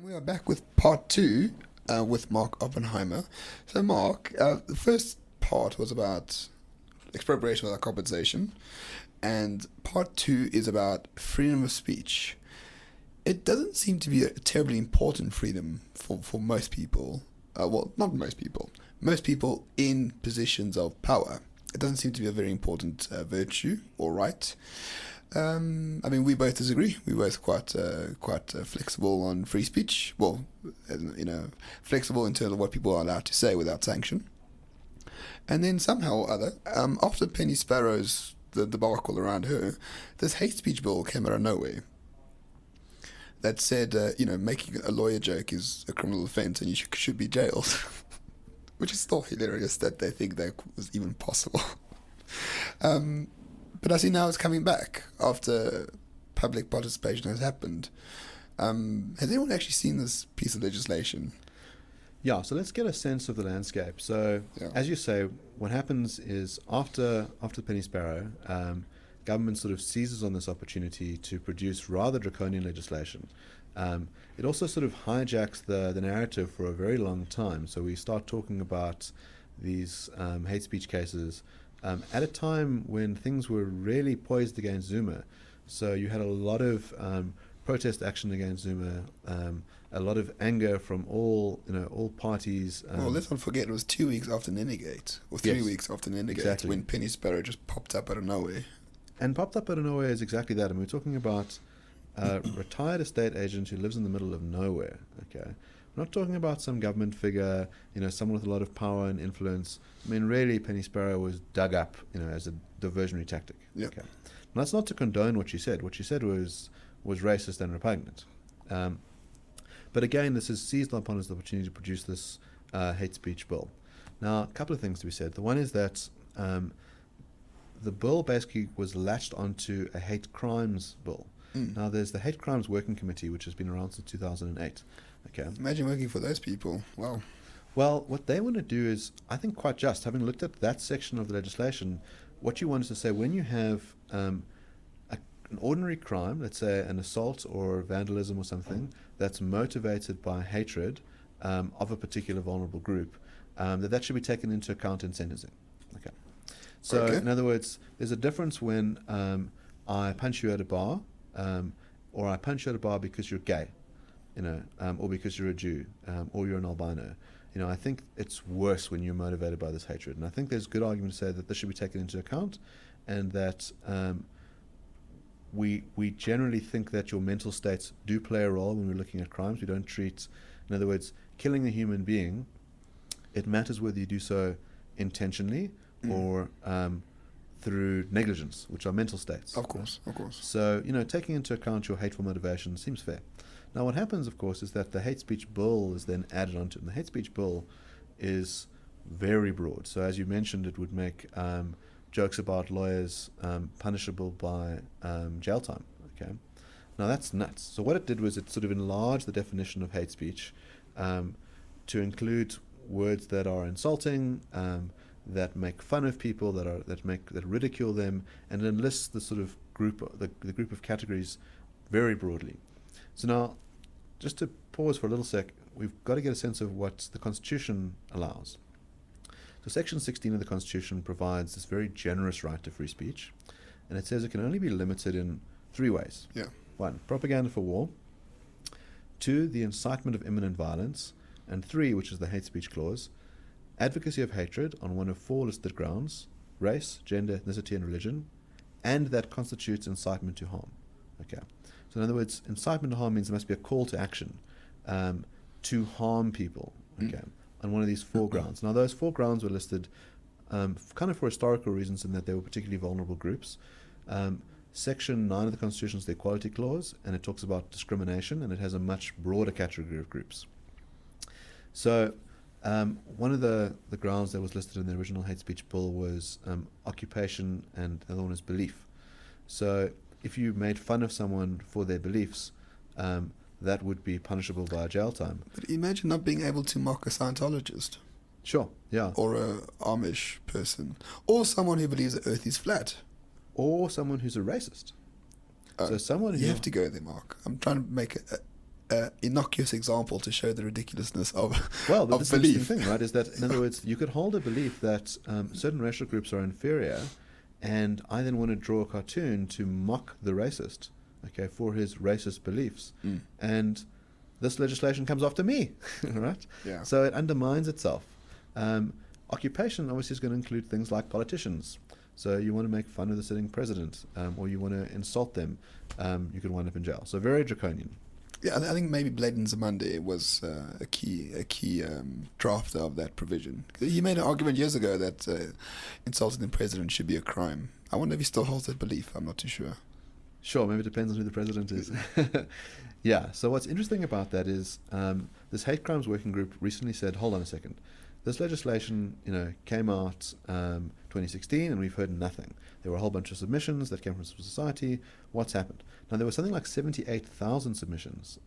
And we are back with part two with Mark Oppenheimer. So, Mark, the first part was about expropriation without compensation, and part two is about freedom of speech. It doesn't seem to be a terribly important freedom for most people. Well, not most people. Most people in positions of power. It doesn't seem to be a very important virtue or right. I mean, we both disagree. We're both quite flexible on free speech. Well, flexible in terms of what people are allowed to say without sanction. And then somehow or other, after Penny Sparrow's the debacle around her, this hate speech bill came out of nowhere. That said, making a lawyer joke is a criminal offence and you should be jailed. Which is still hilarious that they think that was even possible. But I see now it's coming back after public participation has happened. Has anyone actually seen this piece of legislation? Yeah, so let's get a sense of the landscape. So, As you say, what happens is after Penny Sparrow, government sort of seizes on this opportunity to produce rather draconian legislation. It also sort of hijacks the narrative for a very long time. So we start talking about these hate speech cases at a time when things were really poised against Zuma. So you had a lot of protest action against Zuma, a lot of anger from all parties. Well, let's not forget it was 2 weeks after Nenegate, or 3 Yes, weeks after Nenegate, exactly. when Penny Sparrow just popped up out of nowhere. And popped up out of nowhere is exactly that. I mean, we're talking about a retired estate agent who lives in the middle of nowhere. Okay, we're not talking about some government figure, someone with a lot of power and influence. I mean, really, Penny Sparrow was dug up, as a diversionary tactic. Yep. Okay, and that's not to condone what she said. What she said was racist and repugnant. But again, this is seized upon as the opportunity to produce this hate speech bill. Now, a couple of things to be said. The one is that the bill basically was latched onto a hate crimes bill. Now, there's the Hate Crimes Working Committee, which has been around since 2008. Okay. Imagine working for those people. Wow. Well, what they want to do is, I think, quite just. Having looked at that section of the legislation, what you want is to say when you have an ordinary crime, let's say an assault or vandalism or something, that's motivated by hatred of a particular vulnerable group, that should be taken into account in sentencing. Okay. So, in other words, there's a difference when I punch you at a bar, or I punch you at a bar because you're gay, or because you're a Jew, or you're an albino. I think it's worse when you're motivated by this hatred. And I think there's good argument to say that this should be taken into account, and that we generally think that your mental states do play a role when we're looking at crimes. We don't treat, in other words, killing a human being, it matters whether you do so intentionally or through negligence, which are mental states. Of course. So, taking into account your hateful motivation seems fair. Now, what happens, of course, is that the hate speech bill is then added onto it. And the hate speech bill is very broad. So, as you mentioned, it would make jokes about lawyers punishable by jail time. Okay. Now, that's nuts. So, what it did was it sort of enlarged the definition of hate speech to include words that are insulting, that make fun of people, that ridicule them, and then lists the sort of group, the group of categories very broadly. So now, just to pause for a little sec, we've got to get a sense of what the Constitution allows. So Section 16 of the Constitution provides this very generous right to free speech, and it says it can only be limited in 3 ways. Yeah. 1, propaganda for war. 2, the incitement of imminent violence. And 3, which is the hate speech clause, advocacy of hatred on one of 4 listed grounds: race, gender, ethnicity, and religion, and that constitutes incitement to harm. Okay. So in other words, incitement to harm means there must be a call to action to harm people. Okay. On one of these 4 grounds. Now, those 4 grounds were listed kind of for historical reasons, in that they were particularly vulnerable groups. Section 9 of the Constitution is the Equality Clause, and it talks about discrimination, and it has a much broader category of groups. So one of the grounds that was listed in the original hate speech bill was occupation, and the other one is belief. So if you made fun of someone for their beliefs, that would be punishable by jail time. But imagine not being able to mock a Scientologist. Sure, yeah. Or a Amish person. Or someone who believes the earth is flat. Or someone who's a racist. So someone who... You have to go there, Mark. I'm trying to make a innocuous example to show the ridiculousness of Well, but of this is the belief. interesting thing, right? Is that, in other words, you could hold a belief that certain racial groups are inferior, and I then want to draw a cartoon to mock the racist, okay, for his racist beliefs. And this legislation comes after me, right? Yeah. So it undermines itself. Occupation obviously is going to include things like politicians. So you want to make fun of the sitting president, or you want to insult them, you could wind up in jail. So very draconian. Yeah, I think maybe Bladen Zamande was a key drafter of that provision. He made an argument years ago that insulting the president should be a crime. I wonder if he still holds that belief. I'm not too sure. Sure, maybe it depends on who the president is. Yeah, so what's interesting about that is this hate crimes working group recently said, hold on a second. This legislation, came out 2016, and we've heard nothing. There were a whole bunch of submissions that came from civil society. What's happened? Now, there was something like 78,000 submissions.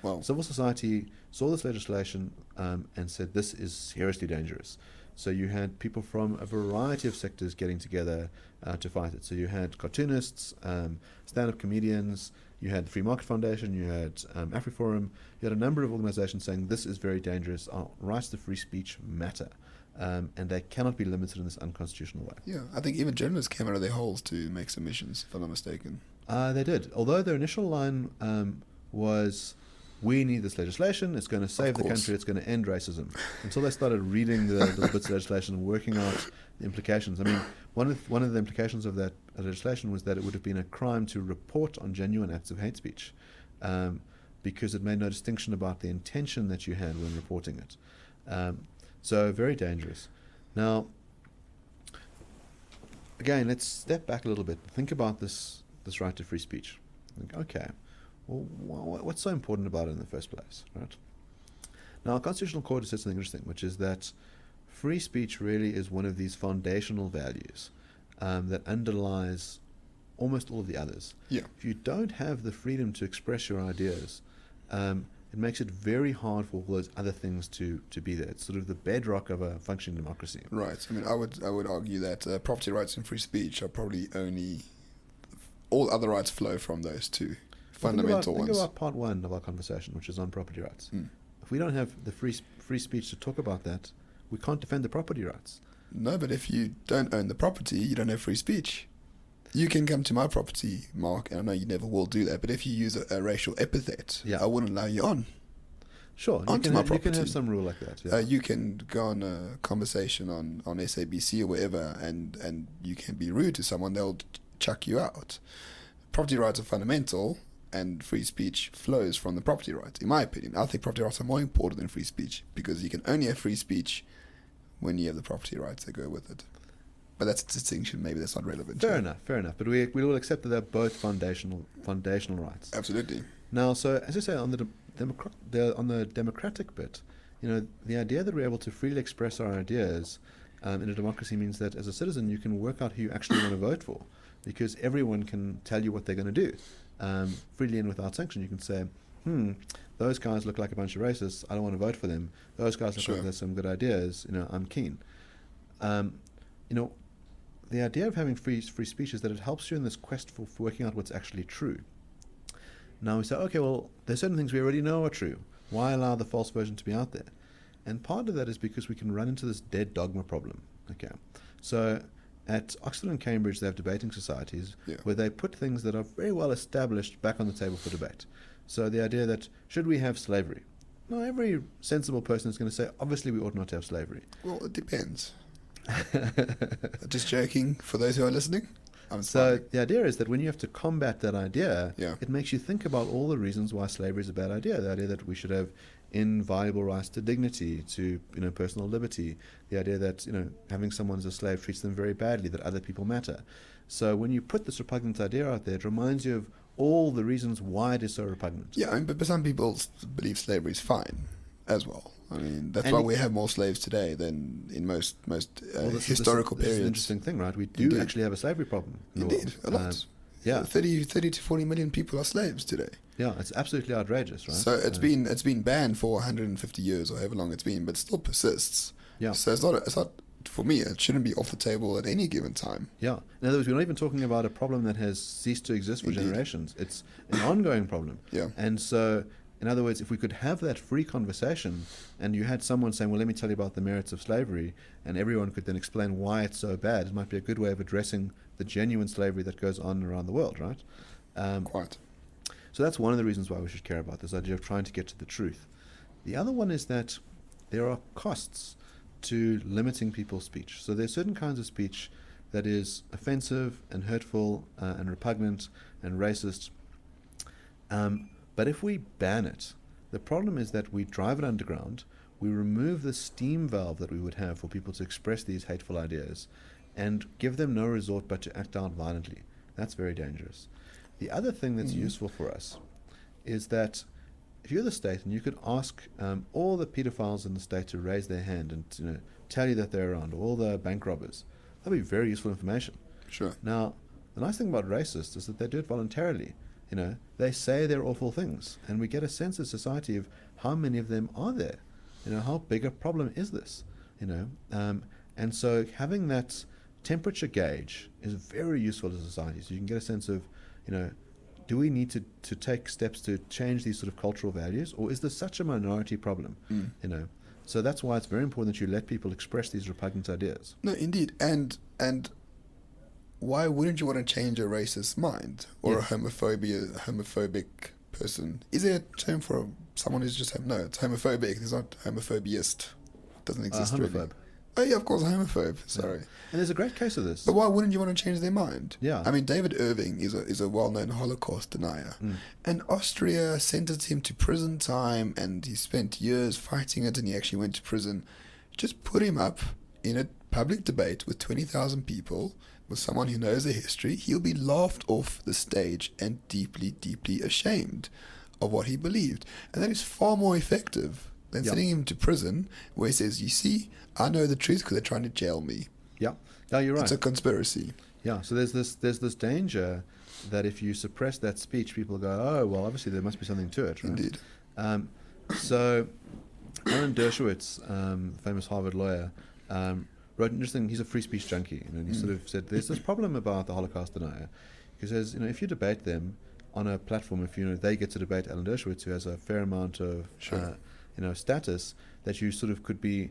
Wow. Civil society saw this legislation and said, this is seriously dangerous. So you had people from a variety of sectors getting together to fight it. So you had cartoonists, stand-up comedians, you had the Free Market Foundation, you had AfriForum, you had a number of organizations saying this is very dangerous, our rights to free speech matter, and they cannot be limited in this unconstitutional way. Yeah, I think even journalists came out of their holes to make submissions, if I'm not mistaken. They did, although their initial line was, we need this legislation, it's going to save the country, it's going to end racism, until they started reading the bits of legislation and working out the implications. I mean, one of the implications of that legislation was that it would have been a crime to report on genuine acts of hate speech, because it made no distinction about the intention that you had when reporting it. So very dangerous. Now, again, let's step back a little bit. Think about this right to free speech. Think, okay, well, what's so important about it in the first place, right? Now, our Constitutional Court has said something interesting, which is that free speech really is one of these foundational values that underlies almost all of the others. Yeah. If you don't have the freedom to express your ideas, it makes it very hard for all those other things to be there. It's sort of the bedrock of a functioning democracy. Right. I mean, I would argue that property rights and free speech are probably only, all other rights flow from those two fundamental ones. Think about part one of our conversation, which is on property rights. If we don't have the free speech to talk about that, we can't defend the property rights. No, but if you don't own the property, you don't have free speech. You can come to my property, Mark, and I know you never will do that, but if you use a racial epithet, I wouldn't allow you on. Sure, you can have some rule like that. Yeah. You can go on a conversation on SABC or wherever, and you can be rude to someone, they'll chuck you out. Property rights are fundamental, and free speech flows from the property rights. In my opinion, I think property rights are more important than free speech, because you can only have free speech when you have the property rights that go with it. But that's a distinction. Maybe that's not relevant. Fair enough. But we will accept that they're both foundational rights. Absolutely. Now, so as I say, on the democratic bit, the idea that we're able to freely express our ideas in a democracy means that as a citizen you can work out who you actually want to vote for, because everyone can tell you what they're going to do freely and without sanction. You can say, those guys look like a bunch of racists, I don't want to vote for them. Those guys look like there's some good ideas, I'm keen. The idea of having free speech is that it helps you in this quest for working out what's actually true. Now we say, okay, well, there's certain things we already know are true. Why allow the false version to be out there? And part of that is because we can run into this dead dogma problem. Okay, so at Oxford and Cambridge, they have debating societies where they put things that are very well established back on the table for debate. So the idea that, should we have slavery? Now, every sensible person is going to say, obviously we ought not to have slavery. Well, it depends. Just joking for those who are listening. So the idea is that when you have to combat that idea, Yeah. it makes you think about all the reasons why slavery is a bad idea. The idea that we should have inviolable rights to dignity, to personal liberty. The idea that having someone as a slave treats them very badly. That other people matter. So when you put this repugnant idea out there, it reminds you of all the reasons why it is so repugnant. Yeah, I mean, but some people believe slavery is fine as well. I mean, that's why we have more slaves today than in most historical periods. This is an interesting thing, right? We do actually have a slavery problem in the world. A lot. Yeah. 30 to 40 million people are slaves today. Yeah, it's absolutely outrageous, right? So it's been banned for 150 years or however long it's been, but it still persists. Yeah. So it's not for me, it shouldn't be off the table at any given time. Yeah. In other words, we're not even talking about a problem that has ceased to exist for generations. It's an ongoing problem. Yeah. And so, In other words, if we could have that free conversation and you had someone saying, well, let me tell you about the merits of slavery, and everyone could then explain why it's so bad, it might be a good way of addressing the genuine slavery that goes on around the world, right? Quite. So that's one of the reasons why we should care about this idea of trying to get to the truth. The other one is that there are costs to limiting people's speech. So there are certain kinds of speech that is offensive and hurtful and repugnant and racist. But if we ban it, the problem is that we drive it underground, we remove the steam valve that we would have for people to express these hateful ideas, and give them no resort but to act out violently. That's very dangerous. The other thing that's useful for us is that if you're the state and you could ask all the pedophiles in the state to raise their hand and tell you that they're around, or all the bank robbers, that'd be very useful information. Sure. Now, the nice thing about racists is that they do it voluntarily. They say they're awful things, and we get a sense of society of how many of them are there. How big a problem is this? And so having that temperature gauge is very useful to society. So you can get a sense of, do we need to take steps to change these sort of cultural values, or is this such a minority problem? So that's why it's very important that you let people express these repugnant ideas. No, indeed. And why wouldn't you want to change a racist mind or Yes. a homophobic person? Is there a term for someone who's just no? It's homophobic. It's not homophobiest. It doesn't exist really. Homophobe. Oh yeah, of course, homophobe. Sorry. And there's a great case of this. But why wouldn't you want to change their mind? Yeah. I mean, David Irving is a well-known Holocaust denier. And Austria sentenced him to prison time, and he spent years fighting it, and he actually went to prison. Just put him up in a public debate with 20,000 people, with someone who knows the history. He'll be laughed off the stage and deeply, deeply ashamed of what he believed. And that is far more effective than sending him to prison, where he says, you see, I know the truth because they're trying to jail me. Yeah. No, you're right. It's a conspiracy. Yeah. So there's this danger that if you suppress that speech, people go, oh, well, obviously there must be something to it, right? Indeed. So Alan Dershowitz, famous Harvard lawyer, wrote an interesting, he's a free speech junkie, and he sort of said there's this problem about the Holocaust denier. He says, if you debate them on a platform, if they get to debate Alan Dershowitz, who has a fair amount of status, that you sort of could be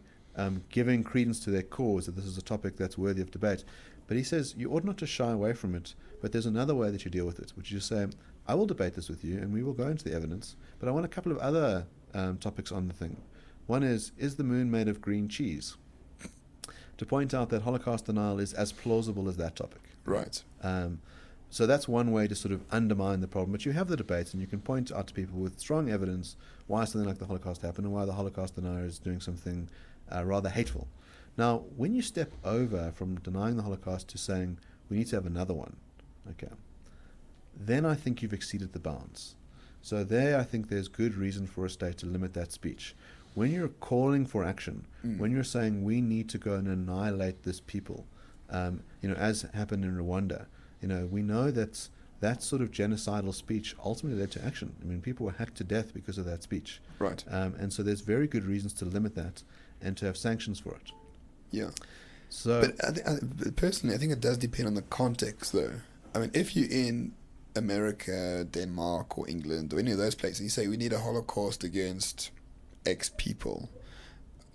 giving credence to their cause, that this is a topic that's worthy of debate. But he says you ought not to shy away from it, but there's another way that you deal with it, which is say, I will debate this with you and we will go into the evidence, but I want a couple of other topics on the thing. One is the moon made of green cheese? To point out that Holocaust denial is as plausible as that topic. Right. So that's one way to sort of undermine the problem. But you have the debates and you can point out to people with strong evidence why something like the Holocaust happened and why the Holocaust denier is doing something rather hateful. Now, when you step over from denying the Holocaust to saying we need to have another one, then I think you've exceeded the bounds. So there I think there's good reason for a state to limit that speech. When you're calling for action, when you're saying we need to go and annihilate this people, as happened in Rwanda, we know that that sort of genocidal speech ultimately led to action. I mean, people were hacked to death because of that speech. Right. And so there's very good reasons to limit that and to have sanctions for it. Yeah. So, But personally, I think it does depend on the context, though. I mean, if you're in America, Denmark, or England, or any of those places, you say we need a Holocaust against X people,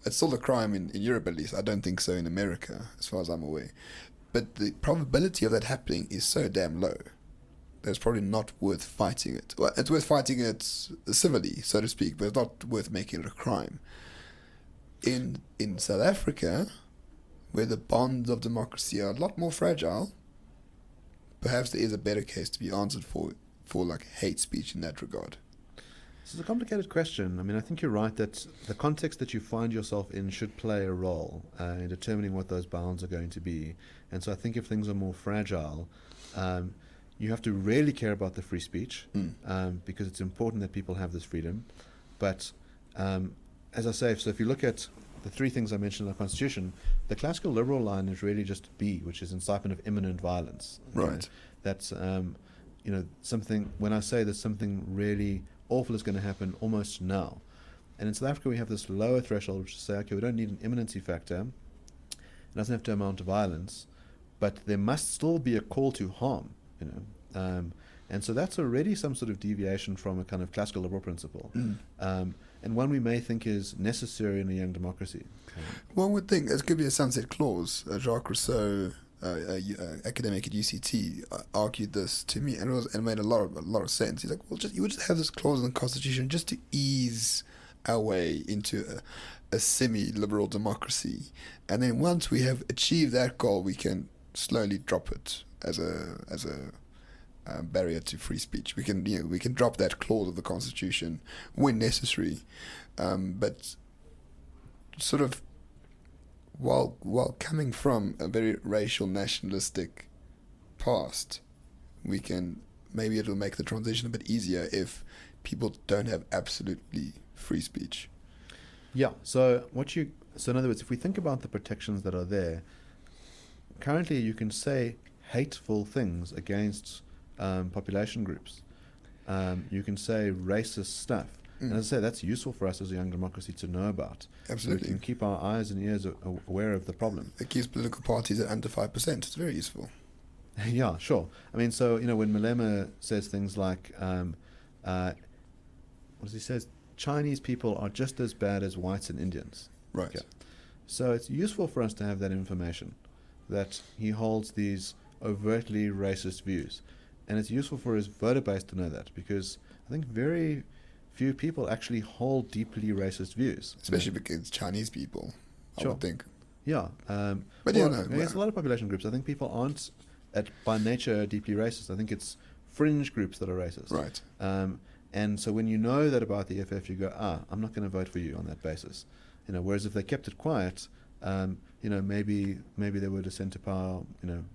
it's still a crime in Europe, at least. I don't think so in America, as far as I'm aware. But the probability of that happening is so damn low that it's probably not worth fighting it. Well, it's worth fighting it civilly, so to speak, but it's not worth making it a crime. In South Africa, where the bonds of democracy are a lot more fragile, perhaps there is a better case to be answered for like hate speech in that regard. This is a complicated question. I mean, I think you're right that the context that you find yourself in should play a role in determining what those bounds are going to be. And so I think if things are more fragile, you have to really care about the free speech because it's important that people have this freedom. But as I say, so if you look at the three things I mentioned in the Constitution, the classical liberal line is really just B, which is incitement of imminent violence. Right. That's, something, when I say that something really awful is going to happen almost now. And in South Africa, we have this lower threshold, which is to say, okay, we don't need an imminency factor. It doesn't have to amount to violence, but there must still be a call to harm, And so that's already some sort of deviation from a kind of classical liberal principle, and one we may think is necessary in a young democracy. One would think it could be a sunset clause. Jacques Rousseau, academic at UCT, argued this to me, and it made a lot of sense. He's like, well, you would just have this clause in the Constitution just to ease our way into a semi-liberal democracy, and then once we have achieved that goal, we can slowly drop it as a barrier to free speech. We can drop that clause of the Constitution when necessary, but sort of while coming from a very racial nationalistic past, maybe it'll make the transition a bit easier if people don't have absolutely free speech. Yeah. So in other words, if we think about the protections that are there, currently you can say hateful things against population groups. You can say racist stuff. And as I say, that's useful for us as a young democracy to know about. Absolutely. So we can keep our eyes and ears aware of the problem. It keeps political parties at under 5%. It's very useful. Yeah, sure. I mean, so, when Malema says things like, what does he say? Chinese people are just as bad as whites and Indians. Right. Okay. So it's useful for us to have that information, that he holds these overtly racist views. And it's useful for his voter base to know that, because I think very few people actually hold deeply racist views. Especially because Chinese people, I would think. Yeah. But there's a lot of population groups. I think people aren't, by nature, deeply racist. I think it's fringe groups that are racist. Right. And so when you know that about the EFF, you go, I'm not going to vote for you on that basis. Whereas if they kept it quiet, maybe they would ascend to power,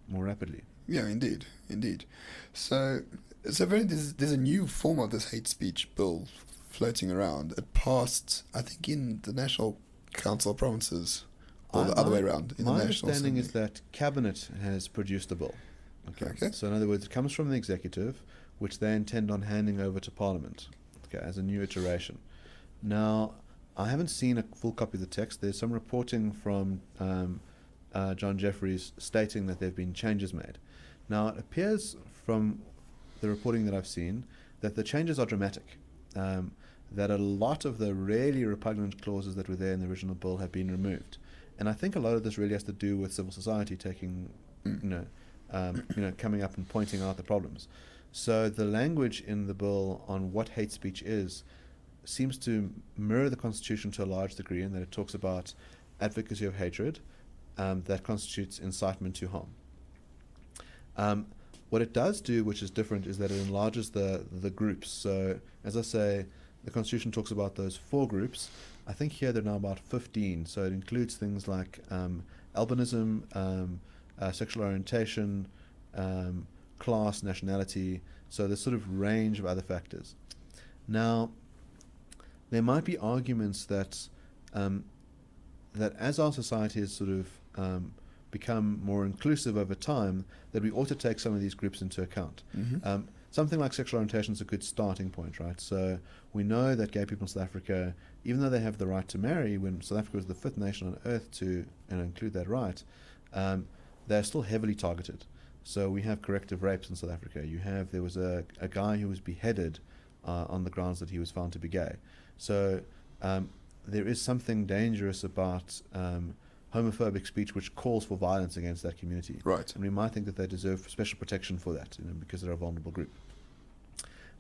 more rapidly. Yeah, indeed. So there's a new form of this hate speech bill floating around. It passed, I think, in the National Council of Provinces, or the other way around. In my the National understanding Assembly. is that Cabinet has produced a bill. Okay. So in other words, it comes from the executive, which they intend on handing over to Parliament, as a new iteration. Now, I haven't seen a full copy of the text. There's some reporting from John Jeffries stating that there have been changes made. Now, it appears from the reporting that I've seen that the changes are dramatic, that a lot of the really repugnant clauses that were there in the original bill have been removed. And I think a lot of this really has to do with civil society taking, coming up and pointing out the problems. So the language in the bill on what hate speech is seems to mirror the Constitution to a large degree, in that it talks about advocacy of hatred that constitutes incitement to harm. What it does do, which is different, is that it enlarges the groups. So, as I say, the Constitution talks about those 4 groups. I think here there are now about 15. So it includes things like albinism, sexual orientation, class, nationality. So there's sort of range of other factors. Now, there might be arguments that that as our society has sort of become more inclusive over time, that we ought to take some of these groups into account. Mm-hmm. Something like sexual orientation is a good starting point, right? So we know that gay people in South Africa, even though they have the right to marry, when South Africa was the 5th nation on earth to include that right, they're still heavily targeted. So we have corrective rapes in South Africa. There was a guy who was beheaded on the grounds that he was found to be gay. So there is something dangerous about homophobic speech which calls for violence against that community. Right. And we might think that they deserve special protection for that, because they're a vulnerable group.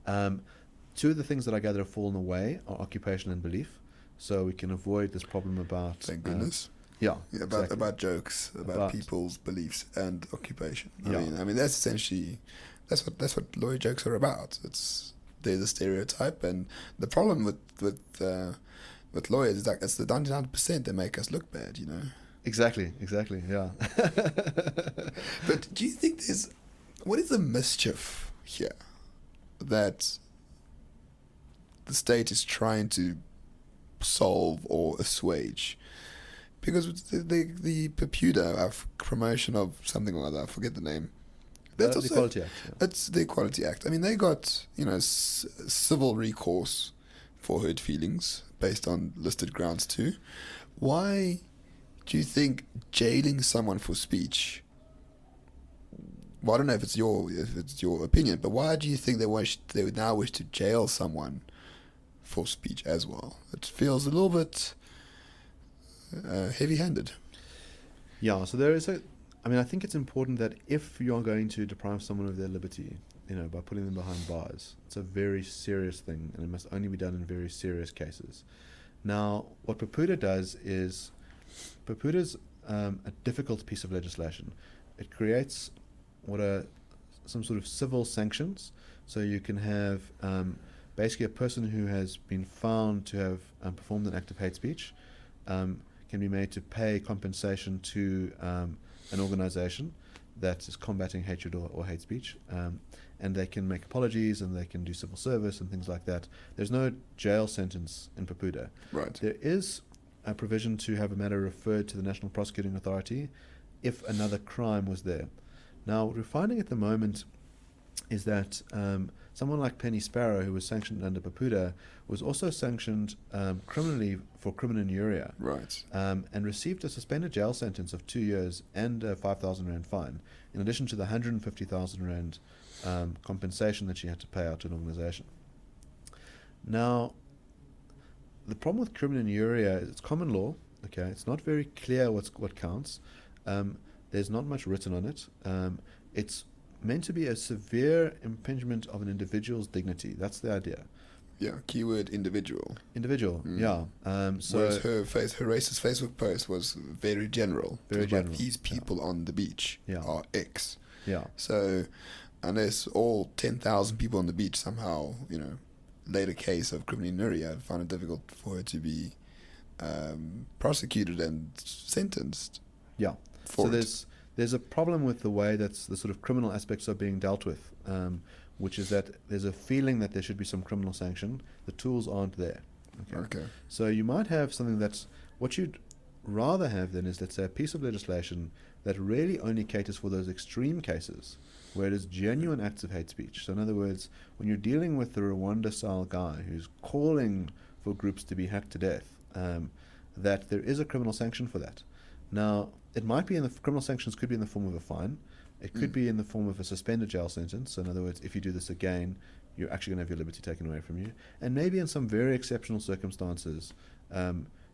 2 of the things that I gather have fallen away are occupation and belief. So we can avoid this problem about... Thank goodness. About jokes, about people's beliefs and occupation. I mean that's essentially that's what lawyer jokes are about. There's a stereotype, and the problem with lawyers is that it's the 99% that make us look bad. Exactly. Yeah. But do you think what is the mischief here that the state is trying to solve or assuage? Because the PEPUDA, promotion of something or other, I forget the name. That's the Equality Act. Yeah. It's the Equality Act. I mean, they got civil recourse for hurt feelings based on listed grounds too. Why do you think jailing someone for speech Well, I don't know if it's your opinion, but why do you think they would now wish to jail someone for speech as well? It feels a little bit heavy-handed. Yeah, so there is I think it's important that if you're going to deprive someone of their liberty, by putting them behind bars, it's a very serious thing, and it must only be done in very serious cases. Now, what PUPUDA does is, PUPUDA's a difficult piece of legislation. It creates what are some sort of civil sanctions. So you can have basically a person who has been found to have performed an act of hate speech can be made to pay compensation to an organization that is combating hatred or hate speech. And they can make apologies, and they can do civil service and things like that. There's no jail sentence in PUPUDA. Right. There is a provision to have a matter referred to the National Prosecuting Authority if another crime was there. Now, what we're finding at the moment is that someone like Penny Sparrow, who was sanctioned under PUPUDA, was also sanctioned criminally for criminal injuria. Right. And received a suspended jail sentence of 2 years and a 5,000 Rand fine, in addition to the 150,000 Rand compensation that she had to pay out to an organization. Now, the problem with criminal injuria is it's common law. Okay, it's not very clear what counts. There's not much written on it. It's meant to be a severe impingement of an individual's dignity. That's the idea. Yeah, keyword individual. Individual, yeah. So whereas her racist Facebook post was very general. Very general. Like, these people on the beach are X. Yeah. So unless all 10,000 people on the beach somehow, laid a case of criminal injuria, I find it difficult for her to be prosecuted and sentenced. Yeah. So there's a problem with the way that the sort of criminal aspects are being dealt with, which is that there's a feeling that there should be some criminal sanction. The tools aren't there. Okay. So you might have something that's, what you'd rather have then is, let's say, a piece of legislation that really only caters for those extreme cases where it is genuine acts of hate speech. So in other words, when you're dealing with the Rwanda-style guy who's calling for groups to be hacked to death, that there is a criminal sanction for that. Now, it might be criminal sanctions could be in the form of a fine. It could be in the form of a suspended jail sentence. So in other words, if you do this again, you're actually going to have your liberty taken away from you. And maybe in some very exceptional circumstances,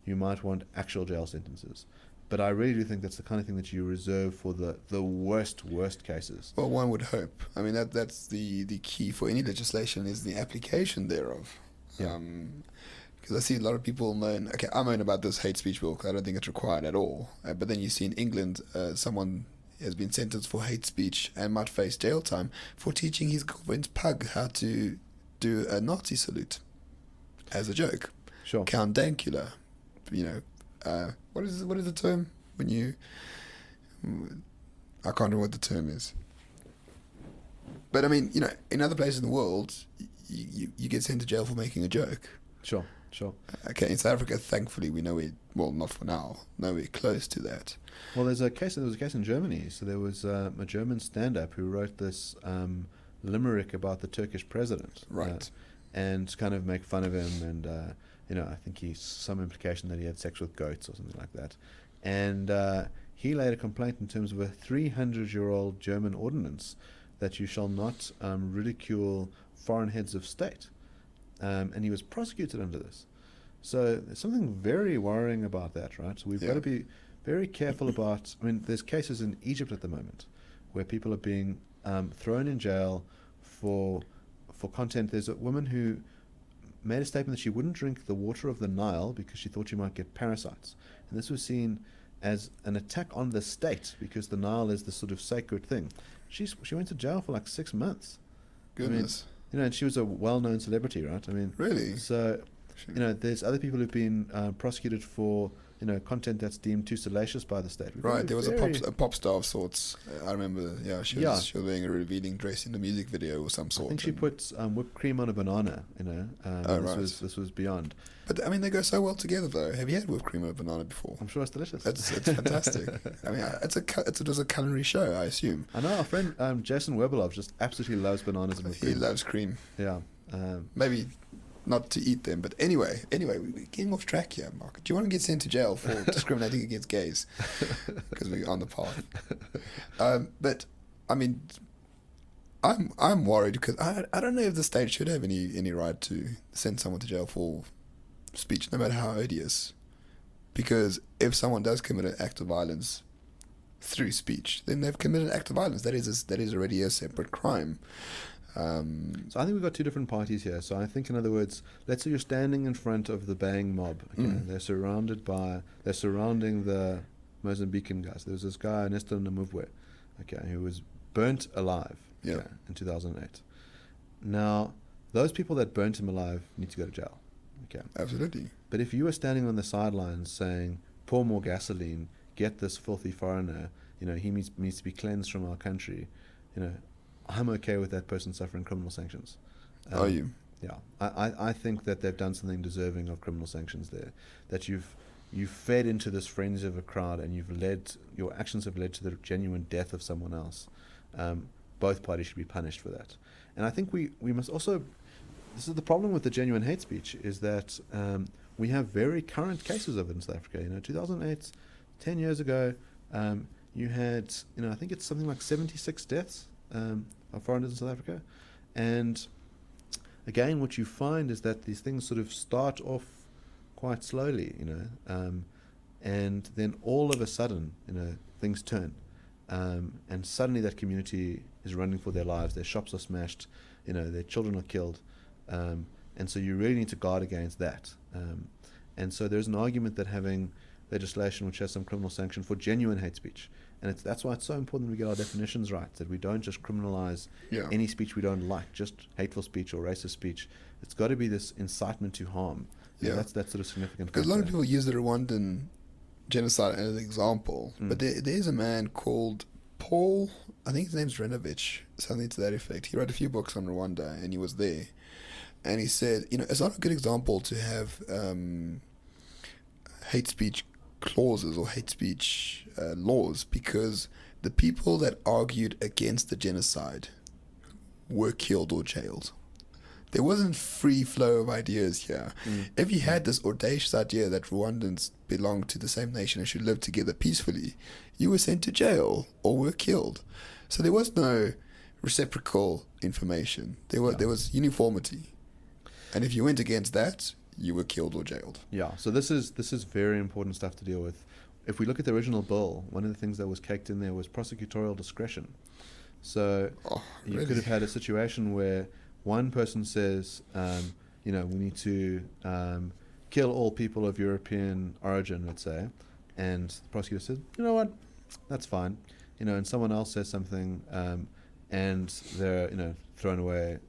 you might want actual jail sentences. But I really do think that's the kind of thing that you reserve for the worst cases. Well, one would hope. I mean, that's the key for any legislation is the application thereof. Yeah. Because I see a lot of people moan. Okay, I moan about this hate speech bill because I don't think it's required at all. But then you see in England, someone has been sentenced for hate speech and might face jail time for teaching his girlfriend's pug how to do a Nazi salute as a joke. Sure. Count Dankula. What is the term when you? I can't remember what the term is. But I mean, in other places in the world, you get sent to jail for making a joke. Sure. Okay, in South Africa, thankfully, we know not for now, nowhere close to that. Well, there was a case in Germany. So there was a German stand-up who wrote this limerick about the Turkish president. Right. And kind of make fun of him, and I think he's some implication that he had sex with goats or something like that. And he laid a complaint in terms of a 300-year-old German ordinance that you shall not ridicule foreign heads of state. And he was prosecuted under this. So there's something very worrying about that, right? So we've got to be very careful about, there's cases in Egypt at the moment where people are being thrown in jail for content. There's a woman who made a statement that she wouldn't drink the water of the Nile because she thought she might get parasites. And this was seen as an attack on the state because the Nile is this sort of sacred thing. She went to jail for like 6 months. Goodness. And she was a well-known celebrity, right? Really? So, there's other people who've been prosecuted for, content that's deemed too salacious by the state. Right, there was a pop star of sorts. I remember, she was wearing a revealing dress in the music video or some sort. I think she put whipped cream on a banana, right. This was beyond. But, they go so well together, though. Have you had whipped cream on a banana before? I'm sure it's delicious. It's fantastic. It was a culinary show, I assume. I know, our friend Jason Weberlov just absolutely loves bananas and whipped cream. He loves cream. Yeah. Maybe not to eat them, but anyway, we're getting off track here, Mark. Do you want to get sent to jail for discriminating against gays? Because we're on the path. But I mean, I'm worried because I don't know if the state should have any right to send someone to jail for speech, no matter how odious. Because if someone does commit an act of violence through speech, then they've committed an act of violence. That is already a separate crime. So I think we've got two different parties here. So I think, in other words, let's say you're standing in front of the Bang mob. Okay? They're surrounding the Mozambican guys. There was this guy, Ernesto Namuvwe, okay, who was burnt alive in 2008. Now, those people that burnt him alive need to go to jail. Okay. Absolutely. But if you were standing on the sidelines saying, pour more gasoline, get this filthy foreigner, he needs to be cleansed from our country, I'm okay with that person suffering criminal sanctions. Are you? Yeah. I think that they've done something deserving of criminal sanctions there. That you've fed into this frenzy of a crowd, and your actions have led to the genuine death of someone else. Both parties should be punished for that. And I think we must also, this is the problem with the genuine hate speech, is that we have very current cases of it in South Africa. 2008, 10 years ago, you had, I think it's something like 76 deaths of foreigners in South Africa. And again, what you find is that these things sort of start off quite slowly, and then all of a sudden, things turn. And suddenly that community is running for their lives. Their shops are smashed, their children are killed. And so you really need to guard against that. And so there's an argument that having legislation which has some criminal sanction for genuine hate speech, and that's why it's so important we get our definitions right, that we don't just criminalize any speech we don't like, just hateful speech or racist speech. It's got to be this incitement to harm. Yeah. That's sort of significant. Because a lot of people use the Rwandan genocide as an example, but there's a man called Paul, I think his name's Renovich, something to that effect. He wrote a few books on Rwanda, and he was there. And he said, it's not a good example to have hate speech clauses or hate speech laws, because the people that argued against the genocide were killed or jailed. There wasn't free flow of ideas here. If you had this audacious idea that Rwandans belong to the same nation and should live together peacefully, you were sent to jail or were killed. So there was no reciprocal information. There was uniformity. And if you went against that, you were killed or jailed. Yeah, so this is very important stuff to deal with. If we look at the original bill, one of the things that was caked in there was prosecutorial discretion. So you could have had a situation where one person says, we need to kill all people of European origin, let's say, and the prosecutor says, you know what, that's fine. And someone else says something, and they're, thrown away,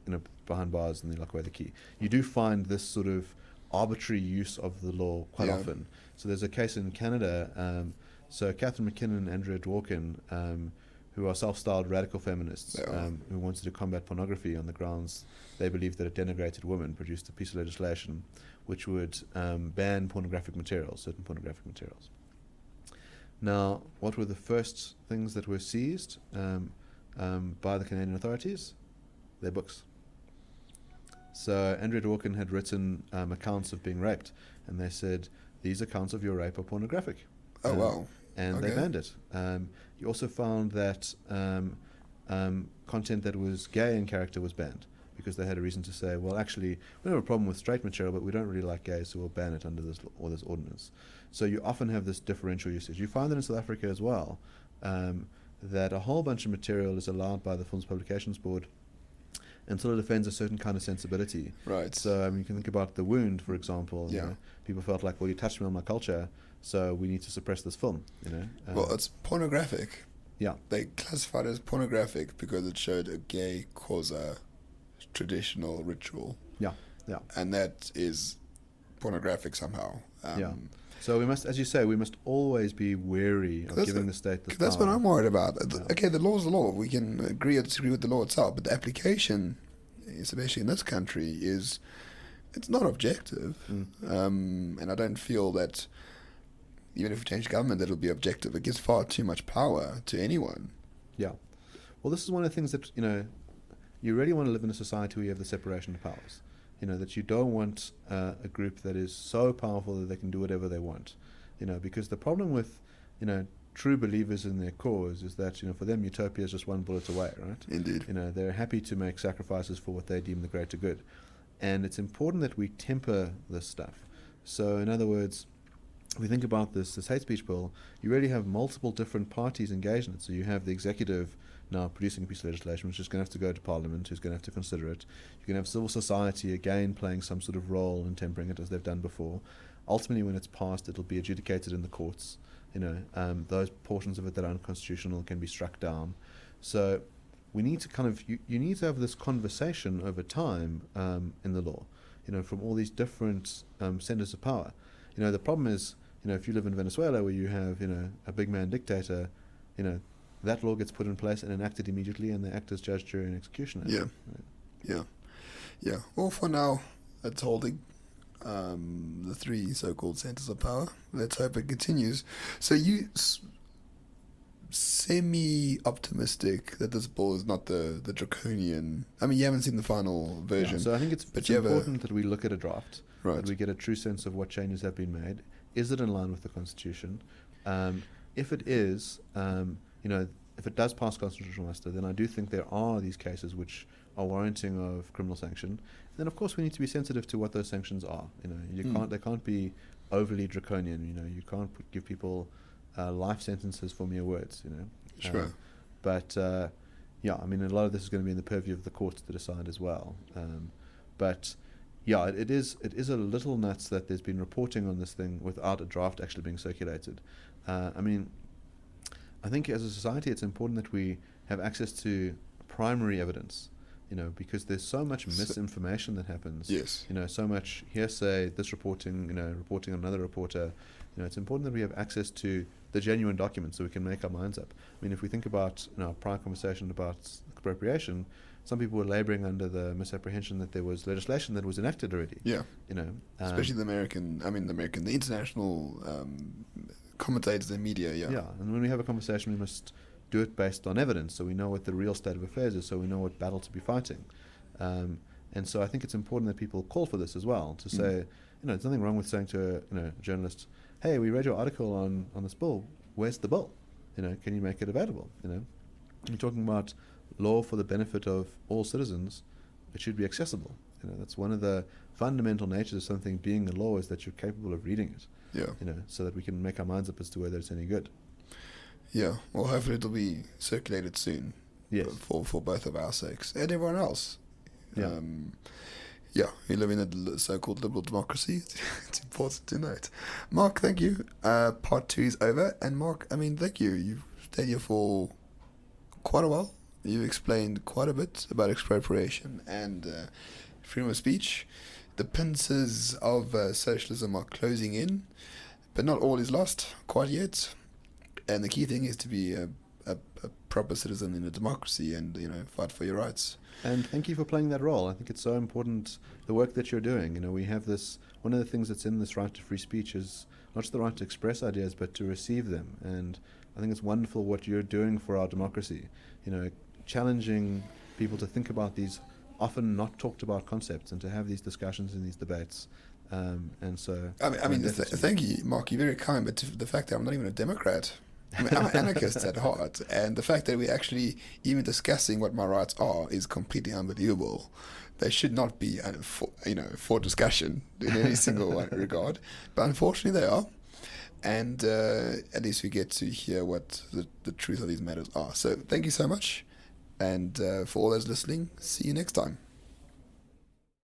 behind bars, and they lock away the key. You do find this sort of arbitrary use of the law quite often. So there's a case in Canada. So Catherine McKinnon and Andrea Dworkin, who are self-styled radical feminists, who wanted to combat pornography on the grounds they believed that it denigrated women, produced a piece of legislation which would ban pornographic materials, certain pornographic materials. Now, what were the first things that were seized by the Canadian authorities? Their books. So Andrea Dworkin had written accounts of being raped, and they said, these accounts of your rape are pornographic. Oh, wow. And they banned it. You also found that content that was gay in character was banned, because they had a reason to say, well, actually, we don't have a problem with straight material, but we don't really like gays, so we'll ban it under this ordinance. So you often have this differential usage. You find that in South Africa as well, that a whole bunch of material is allowed by the Films Publications Board until it offends a certain kind of sensibility. Right. So you can think about The Wound, for example. People felt like, well, you touched me on my culture, so we need to suppress this film. Well, it's pornographic. Yeah. They classified it as pornographic because it showed a gay causa traditional ritual. Yeah, yeah. And that is pornographic somehow. So we must, as you say, we must always be wary of giving the state the power. That's what I'm worried about. Okay, the law is the law. We can agree or disagree with the law itself, but the application, especially in this country, it's not objective. And I don't feel that even if we change government, that'll be objective. It gives far too much power to anyone. Yeah. Well, this is one of the things that, you really want to live in a society where you have the separation of powers. That you don't want a group that is so powerful that they can do whatever they want. Because the problem with, true believers in their cause is that, for them utopia is just one bullet away, right? Indeed. They're happy to make sacrifices for what they deem the greater good. And it's important that we temper this stuff. So in other words, if we think about this hate speech bill, you really have multiple different parties engaged in it. So you have the executive now producing a piece of legislation, which is going to have to go to Parliament, who's going to have to consider it. You can have civil society again playing some sort of role in tempering it as they've done before. Ultimately, when it's passed, it'll be adjudicated in the courts. Those portions of it that are unconstitutional can be struck down. So we need to you need to have this conversation over time in the law, from all these different centers of power. The problem is, if you live in Venezuela where you have, a big man dictator, that law gets put in place and enacted immediately, and they act as judge, jury, and executioner. Yeah. Well, for now, it's holding the three so-called centers of power. Let's hope it continues. So you semi-optimistic that this bill is not the draconian. I mean, you haven't seen the final version. So I think it's important that we look at a draft. Right. That we get a true sense of what changes have been made. Is it in line with the Constitution? If it is, if it does pass constitutional muster, then I do think there are these cases which are warranting of criminal sanction. Then, of course, we need to be sensitive to what those sanctions are. They can't be overly draconian. You can't give people life sentences for mere words. Sure. A lot of this is going to be in the purview of the courts to decide as well. It is a little nuts that there's been reporting on this thing without a draft actually being circulated. I think as a society it's important that we have access to primary evidence, because there's so much misinformation that happens. Yes. So much hearsay, this reporting, reporting on another reporter. It's important that we have access to the genuine documents so we can make our minds up. If we think about our prior conversation about expropriation, some people were labouring under the misapprehension that there was legislation that was enacted already. Yeah. Especially the international commentators and media. Yeah. Yeah, and when we have a conversation, we must do it based on evidence, so we know what the real state of affairs is, so we know what battle to be fighting. And so I think it's important that people call for this as well, to say, there's nothing wrong with saying to a journalist, hey, we read your article on this bill, where's the bill? Can you make it available? You're talking about law for the benefit of all citizens, it should be accessible. That's one of the fundamental natures of something being a law, is that you're capable of reading it. Yeah. So that we can make our minds up as to whether it's any good. Yeah. Well, hopefully it'll be circulated soon. Yes. For both of our sakes and everyone else. Yeah. We live in a so-called liberal democracy. It's important to note. Mark, thank you. Part 2 is over. And Mark, thank you. You've stayed here for quite a while. You explained quite a bit about expropriation and freedom of speech. The pincers of socialism are closing in, but not all is lost quite yet. And the key thing is to be a proper citizen in a democracy and fight for your rights. And thank you for playing that role. I think it's so important, the work that you're doing. We have this, one of the things that's in this right to free speech is not just the right to express ideas, but to receive them. And I think it's wonderful what you're doing for our democracy, challenging people to think about these often not talked about concepts and to have these discussions and these debates. And so... thank you, Mark. You're very kind, but the fact that I'm not even a Democrat... I'm an anarchist at heart, and the fact that we're actually even discussing what my rights are is completely unbelievable. They should not be for discussion in any single regard, but unfortunately they are, and at least we get to hear what the truth of these matters are. So thank you so much, and for all those listening, see you next time.